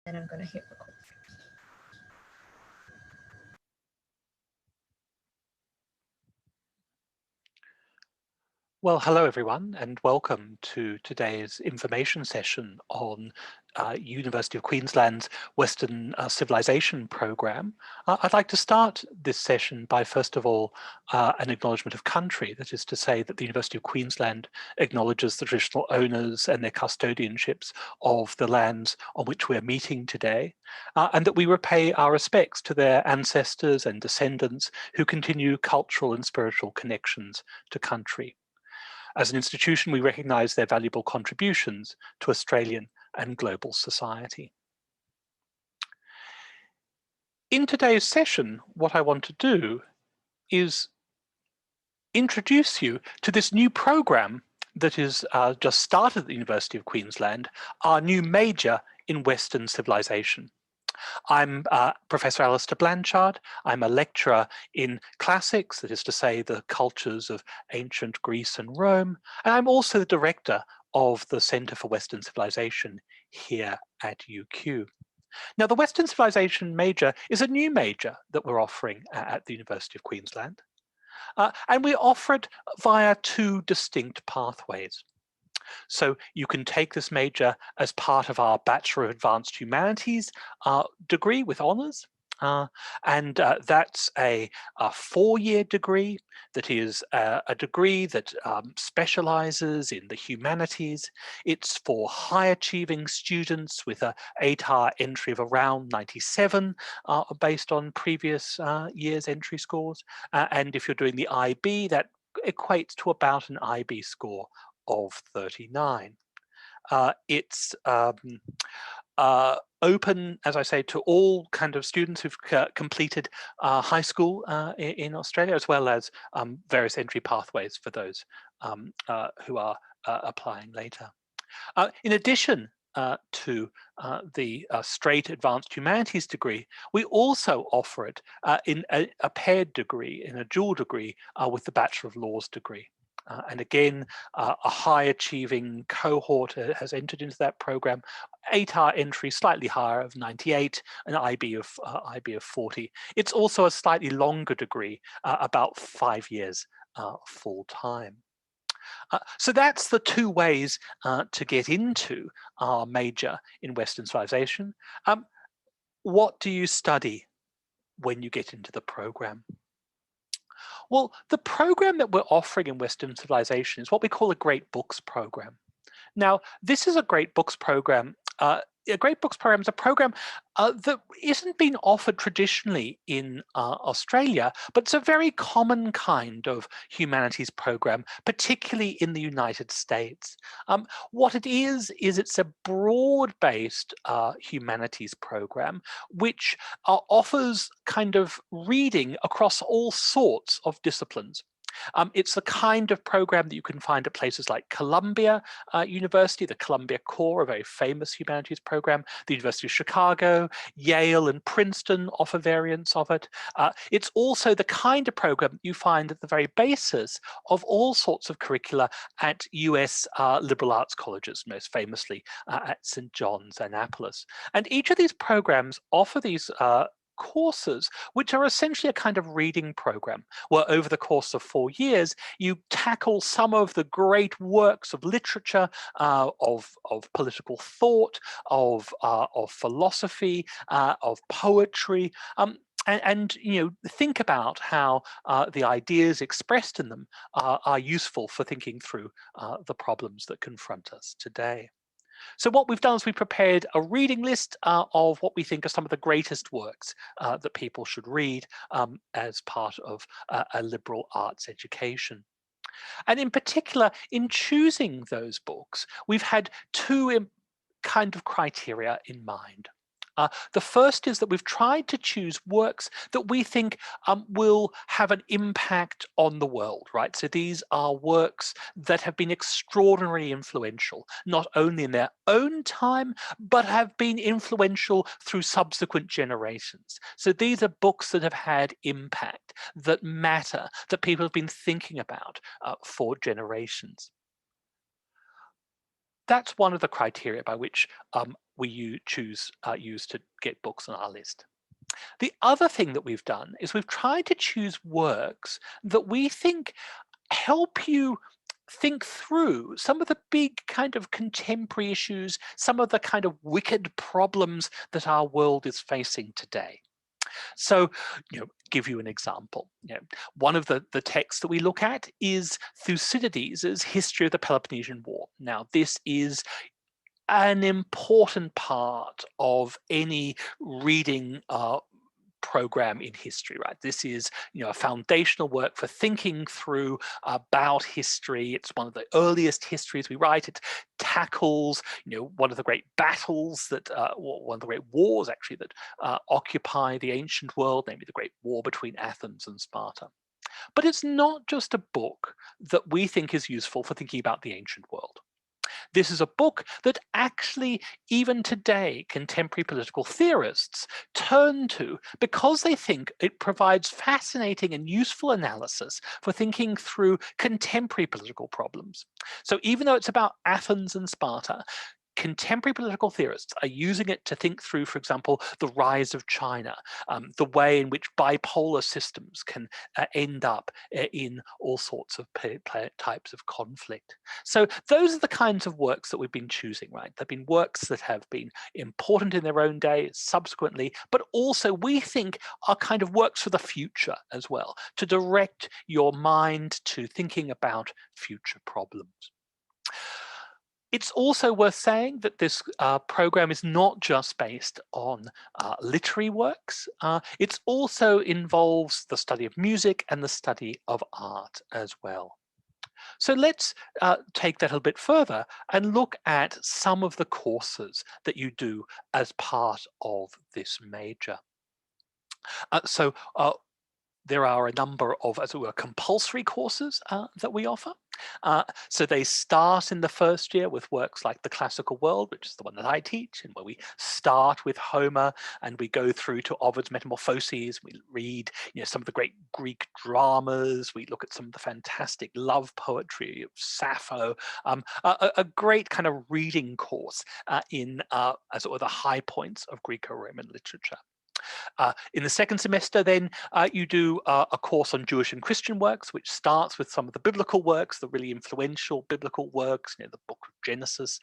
and I'm going to hit record. Well, hello everyone, and welcome to today's information session on University of Queensland's Western Civilization programme. I'd like to start this session by, first of all, an acknowledgement of country. That is to say that the University of Queensland acknowledges the traditional owners and their custodianships of the lands on which we're meeting today, and that we repay our respects to their ancestors and descendants who continue cultural and spiritual connections to country. As an institution, we recognise their valuable contributions to Australian and global society. In today's session, what I want to do is introduce you to this new programme that is just started at the University of Queensland, our new major in Western civilization. I'm Professor Alistair Blanchard. I'm a lecturer in classics, that is to say the cultures of ancient Greece and Rome, and I'm also the director of the Centre for Western Civilization here at UQ. Now, the Western Civilization major is a new major that we're offering at the University of Queensland, and we offer it via two distinct pathways. So you can take this major as part of our Bachelor of Advanced Humanities degree with honours. That's a 4-year degree that is a degree that specialises in the humanities. It's for high achieving students with a ATAR entry of around 97 based on previous year's entry scores. And if you're doing the IB, that equates to about an IB score of 39. It's open, as I say, to all kind of students who've completed high school in Australia, as well as various entry pathways for those who are applying later. In addition to the straight advanced humanities degree, we also offer it in a paired degree, in a dual degree with the Bachelor of Laws degree. And again, a high achieving cohort has entered into that program. ATAR entry slightly higher of 98, an IB of 40. It's also a slightly longer degree, about 5 years full time. So that's the two ways to get into our major in Western civilization. What do you study when you get into the program? Well, the program that we're offering in Western civilization is what we call a Great Books program. Now, this is a Great Books program. A Great Books program is a program that isn't being offered traditionally in Australia, but it's a very common kind of humanities program, particularly in the United States. What it is it's a broad-based humanities program which offers kind of reading across all sorts of disciplines. It's the kind of program that you can find at places like Columbia University, the Columbia Core, a very famous humanities program, the University of Chicago, Yale and Princeton offer variants of it. It's also the kind of program you find at the very basis of all sorts of curricula at US liberal arts colleges, most famously at St. John's, Annapolis. And each of these programs offer these courses, which are essentially a kind of reading program, where over the course of 4 years, you tackle some of the great works of literature, of political thought, of philosophy, of poetry, and you know, think about how the ideas expressed in them are useful for thinking through the problems that confront us today. So what we've done is we've prepared a reading list of what we think are some of the greatest works that people should read as part of a liberal arts education. And in particular, in choosing those books, we've had two kind of criteria in mind. The first is that we've tried to choose works that we think will have an impact on the world, right? So these are works that have been extraordinarily influential, not only in their own time, but have been influential through subsequent generations. So these are books that have had impact, that matter, that people have been thinking about for generations. That's one of the criteria by which we use to get books on our list. The other thing that we've done is we've tried to choose works that we think help you think through some of the big kind of contemporary issues, some of the kind of wicked problems that our world is facing today. So, give you an example. One of the texts that we look at is Thucydides' History of the Peloponnesian War. Now, this is an important part of any reading program in history, right? This is, a foundational work for thinking through about history. It's one of the earliest histories we write. It tackles, one of the great battles that, one of the great wars actually that occupy the ancient world, namely the great war between Athens and Sparta. But it's not just a book that we think is useful for thinking about the ancient world. This is a book that actually, even today, contemporary political theorists turn to because they think it provides fascinating and useful analysis for thinking through contemporary political problems. So even though it's about Athens and Sparta, contemporary political theorists are using it to think through, for example, the rise of China, the way in which bipolar systems can end up in all sorts of types of conflict. So those are the kinds of works that we've been choosing, right? They've been works that have been important in their own day, subsequently, but also we think are kind of works for the future as well, to direct your mind to thinking about future problems. It's also worth saying that this program is not just based on literary works. It also involves the study of music and the study of art as well. So let's take that a bit further and look at some of the courses that you do as part of this major. There are a number of, as it were, compulsory courses that we offer. So they start in the first year with works like The Classical World, which is the one that I teach, and where we start with Homer and we go through to Ovid's Metamorphoses. We read, some of the great Greek dramas. We look at some of the fantastic love poetry of Sappho. A great kind of reading course in, as it were, the high points of Greco-Roman literature. In the second semester, then, you do a course on Jewish and Christian works, which starts with some of the biblical works, the really influential biblical works, the book of Genesis,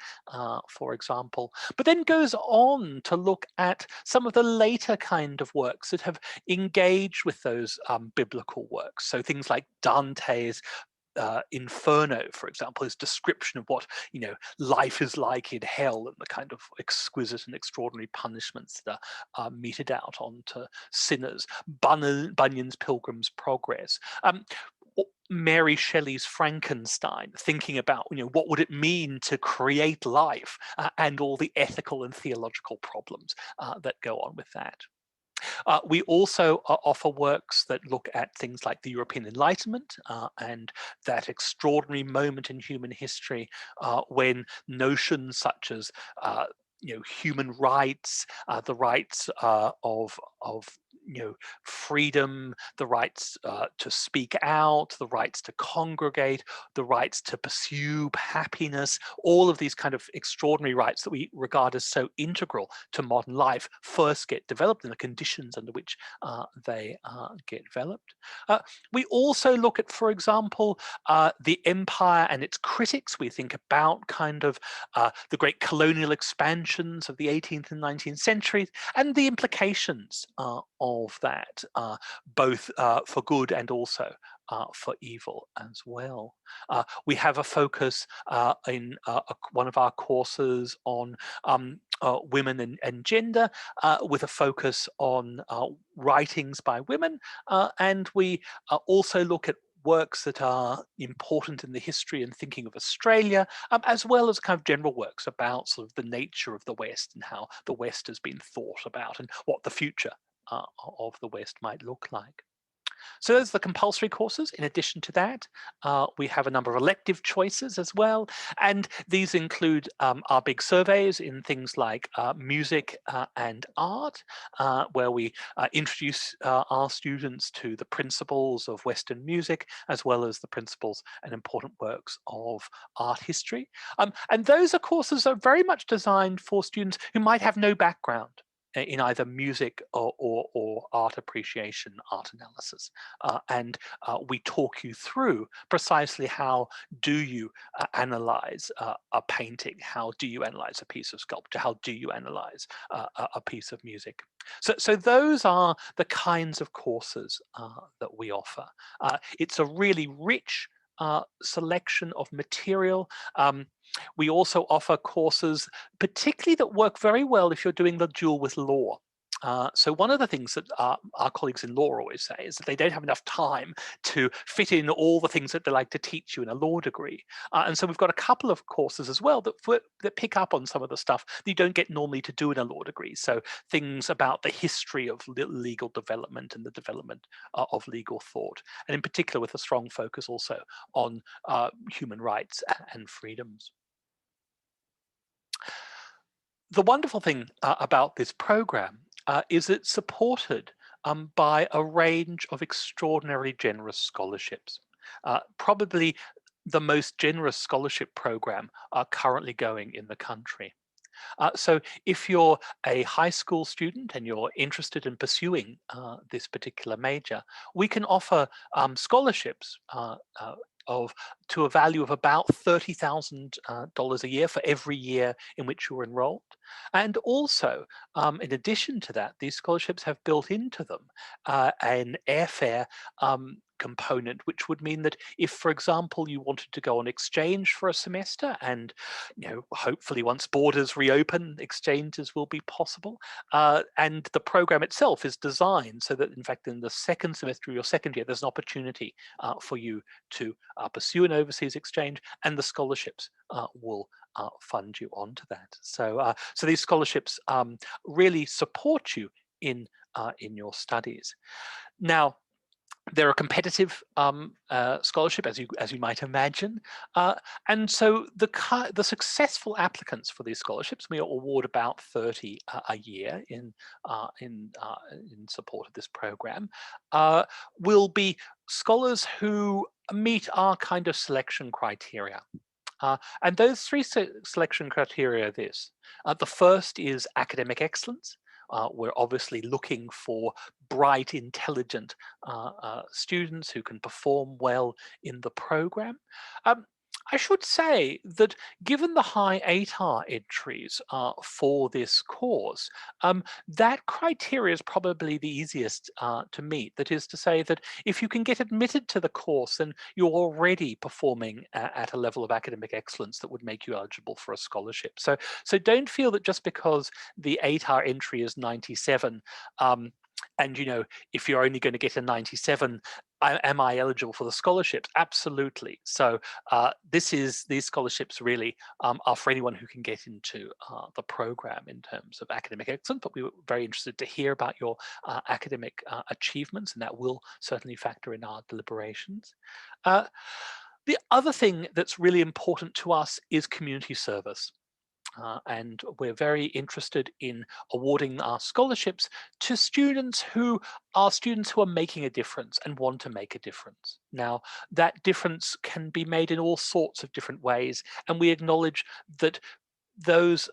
for example, but then goes on to look at some of the later kind of works that have engaged with those biblical works. So things like Dante's Inferno, for example, his description of what life is like in hell and the kind of exquisite and extraordinary punishments that are meted out onto sinners. Bunyan's Pilgrim's Progress. Mary Shelley's Frankenstein, thinking about what would it mean to create life and all the ethical and theological problems that go on with that. We also offer works that look at things like the European Enlightenment and that extraordinary moment in human history when notions such as human rights, the rights of freedom, the rights to speak out, the rights to congregate, the rights to pursue happiness, all of these kind of extraordinary rights that we regard as so integral to modern life first get developed in the conditions under which they get developed. We also look at, for example, the empire and its critics. We think about kind of the great colonial expansions of the 18th and 19th centuries and the implications of that, both for good and also for evil as well. We have a focus in one of our courses on women and gender, with a focus on writings by women, and we also look at works that are important in the history and thinking of Australia, as well as kind of general works about sort of the nature of the West and how the West has been thought about and what the future of the West might look like. So those are the compulsory courses. In addition to that, we have a number of elective choices as well. And these include our big surveys in things like music and art, where we introduce our students to the principles of Western music, as well as the principles and important works of art history. And those are courses are very much designed for students who might have no background in either music or art appreciation, art analysis. We talk you through precisely how do you analyze a painting, how do you analyze a piece of sculpture, how do you analyze a piece of music. So those are the kinds of courses that we offer. It's a really rich selection of material. We also offer courses, particularly that work very well if you're doing the dual with law. So one of the things that our colleagues in law always say is that they don't have enough time to fit in all the things that they like to teach you in a law degree. And so we've got a couple of courses as well that pick up on some of the stuff that you don't get normally to do in a law degree. So things about the history of legal development and the development of legal thought, and in particular with a strong focus also on human rights and freedoms. The wonderful thing about this program is it's supported by a range of extraordinarily generous scholarships. Probably the most generous scholarship program currently going in the country. So if you're a high school student and you're interested in pursuing this particular major, we can offer scholarships to a value of about $30,000 a year for every year in which you're enrolled. And also, in addition to that, these scholarships have built into them an airfare component, which would mean that if, for example, you wanted to go on exchange for a semester, and hopefully once borders reopen, exchanges will be possible, and the program itself is designed so that, in fact, in the second semester of your second year, there's an opportunity for you to pursue an overseas exchange, and the scholarships will fund you onto that. So these scholarships really support you in your studies. Now, they're a competitive scholarship, as you might imagine, and so the successful applicants for these scholarships, we award about 30 a year in support of this program, will be scholars who meet our kind of selection criteria. And those three selection criteria are this. The first is academic excellence. We're obviously looking for bright, intelligent students who can perform well in the program. I should say that given the high ATAR entries for this course, that criteria is probably the easiest to meet. That is to say that if you can get admitted to the course, then you're already performing at a level of academic excellence that would make you eligible for a scholarship. So don't feel that just because the ATAR entry is 97, and if you're only going to get a 97, am I eligible for the scholarships? Absolutely. So these scholarships really are for anyone who can get into the program in terms of academic excellence, but we were very interested to hear about your academic achievements, and that will certainly factor in our deliberations. The other thing that's really important to us is community service. And we're very interested in awarding our scholarships to students who are making a difference and want to make a difference. Now, that difference can be made in all sorts of different ways, and we acknowledge that those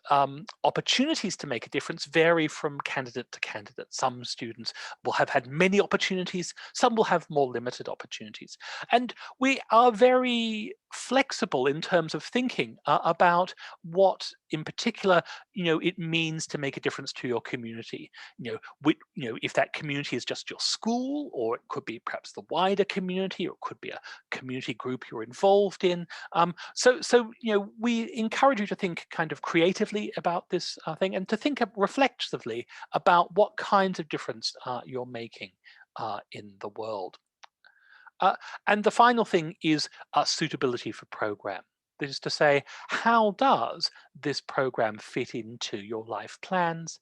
opportunities to make a difference vary from candidate to candidate. Some students will have had many opportunities, some will have more limited opportunities. And we are very flexible in terms of thinking about what in particular it means to make a difference to your community. If that community is just your school, or it could be perhaps the wider community, or it could be a community group you're involved in. So we encourage you to think kind of creatively about this thing, and to think reflectively about what kinds of difference you're making in the world. And the final thing is suitability for program. That is to say, how does this program fit into your life plans,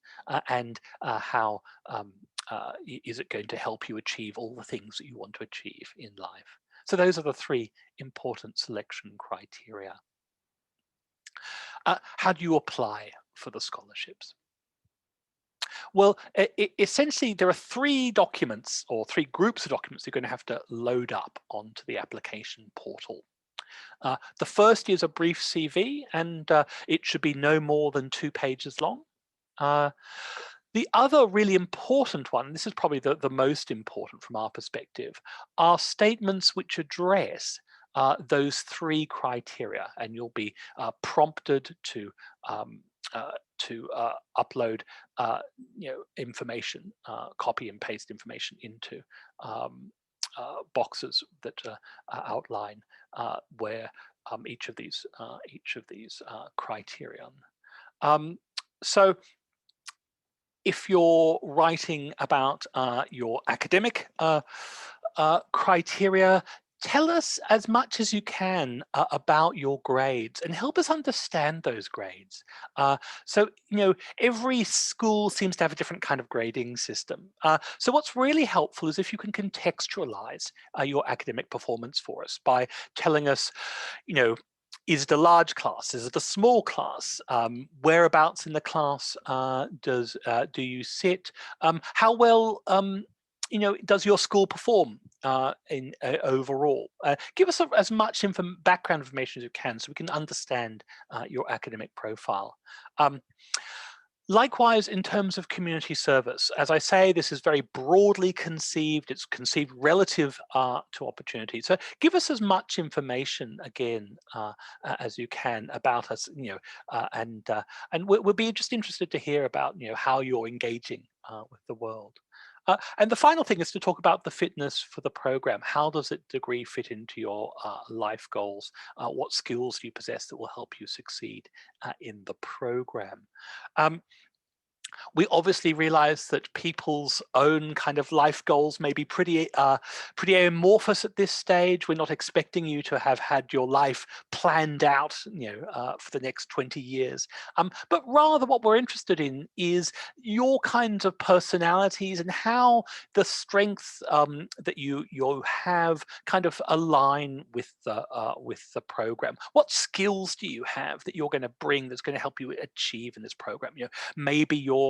and how is it going to help you achieve all the things that you want to achieve in life? So those are the three important selection criteria. How do you apply for the scholarships? Well, essentially, there are three documents or three groups of documents you're going to have to load up onto the application portal. The first is a brief CV, and it should be no more than 2 pages long. The other really important one, this is probably the most important from our perspective, are statements which address those three criteria, and you'll be prompted to um, upload information, copy and paste information into boxes that outline where each of these criterion. So if you're writing about your academic criteria, tell us as much as you can about your grades and help us understand those grades. So, every school seems to have a different kind of grading system. So what's really helpful is if you can contextualize your academic performance for us by telling us, is it a large class? Is it a small class? Whereabouts in the class do you sit? How well does your school perform in overall? Give us as much background information as you can so we can understand your academic profile. Likewise, in terms of community service, as I say, this is very broadly conceived. It's conceived relative to opportunity. So give us as much information again as you can about us, and we'll be just interested to hear about how you're engaging with the world. And the final thing is to talk about the fitness for the program. How does the degree fit into your life goals? What skills do you possess that will help you succeed in the program? We obviously realize that people's own kind of life goals may be pretty amorphous at this stage. We're not expecting you to have had your life planned out, for the next 20 years. But rather what we're interested in is your kinds of personalities and how the strengths that you have kind of align with the program. What skills do you have that you're going to bring that's going to help you achieve in this program? Maybe you're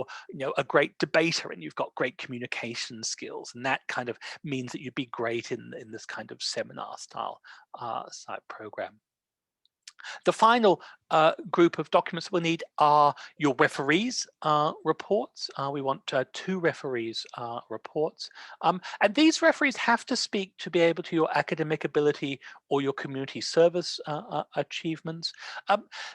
a great debater and you've got great communication skills, and that kind of means that you'd be great in this kind of seminar style program. The final group of documents we'll need are your referees reports. We want 2 referees reports. And these referees have to speak to be able to your academic ability or your community service achievements.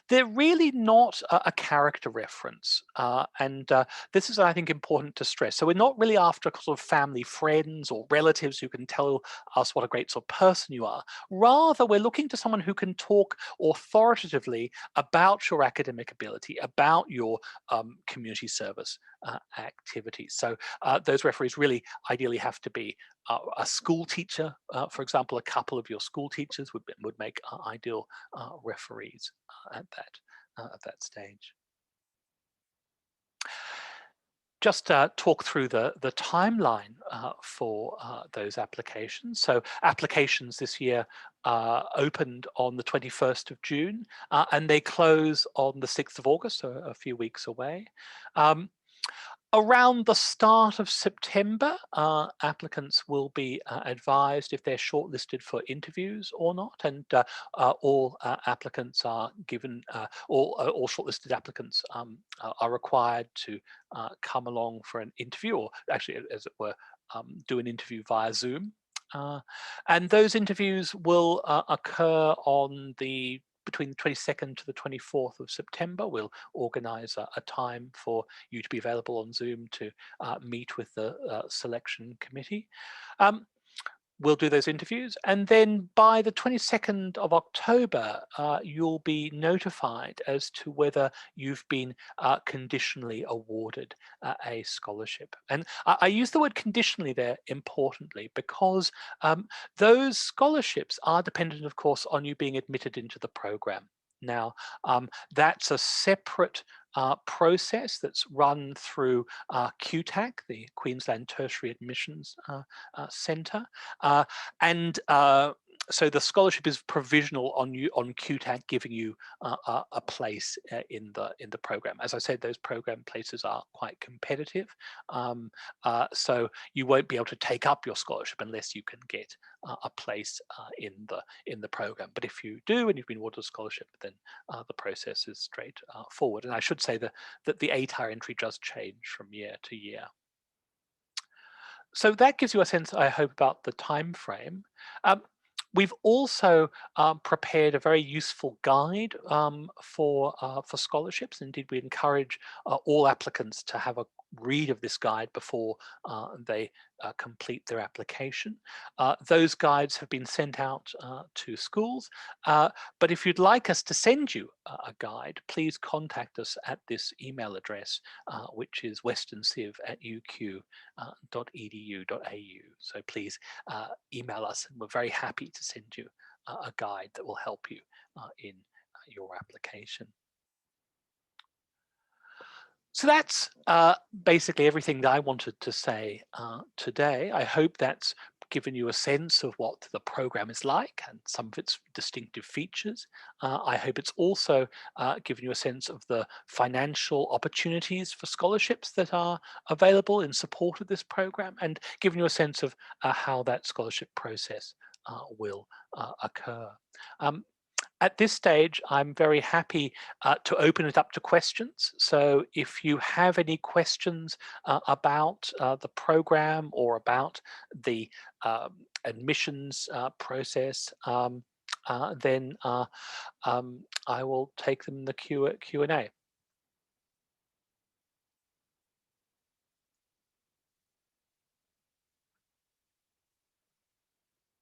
They're really not a character reference. And this is, I think, important to stress. So we're not really after sort of family friends or relatives who can tell us what a great sort of person you are. Rather, we're looking to someone who can talk authoritatively about your academic ability, about your community service activities. So those referees really ideally have to be a school teacher. For example, a couple of your school teachers would make ideal referees at that stage. Just talk through the timeline for those applications. So applications this year opened on the 21st of June, and they close on the 6th of August, so a few weeks away. Around the start of September, applicants will be advised if they're shortlisted for interviews or not, and all applicants are given, all shortlisted applicants are required to come along for an interview, or actually, as it were, do an interview via Zoom. And those interviews will occur on between the 22nd to the 24th of September. We'll organise a time for you to be available on Zoom to meet with the selection committee. We'll do those interviews, and then by the 22nd of October, you'll be notified as to whether you've been conditionally awarded a scholarship. And I use the word conditionally there importantly because those scholarships are dependent, of course, on you being admitted into the program. Now, that's a separate process that's run through QTAC, the Queensland Tertiary Admissions Centre, and so the scholarship is provisional on QTAC, giving you a place in the program. As I said, those program places are quite competitive, so you won't be able to take up your scholarship unless you can get a place in the program. But if you do and you've been awarded a scholarship, then the process is straight forward. And I should say that the ATAR entry does change from year to year. So that gives you a sense, I hope, about the time frame. We've also prepared a very useful guide for scholarships. Indeed, we encourage all applicants to have a read of this guide before they complete their application. Those guides have been sent out to schools, but if you'd like us to send you a guide, please contact us at this email address, which is westernciv@uq.edu.au. So please email us, and we're very happy to send you a guide that will help you in your application. So that's basically everything that I wanted to say today. I hope that's given you a sense of what the program is like and some of its distinctive features. I hope it's also given you a sense of the financial opportunities for scholarships that are available in support of this program, and given you a sense of how that scholarship process will occur. At this stage, I'm very happy to open it up to questions. So if you have any questions about the program or about the admissions process, then I will take them in the Q&A.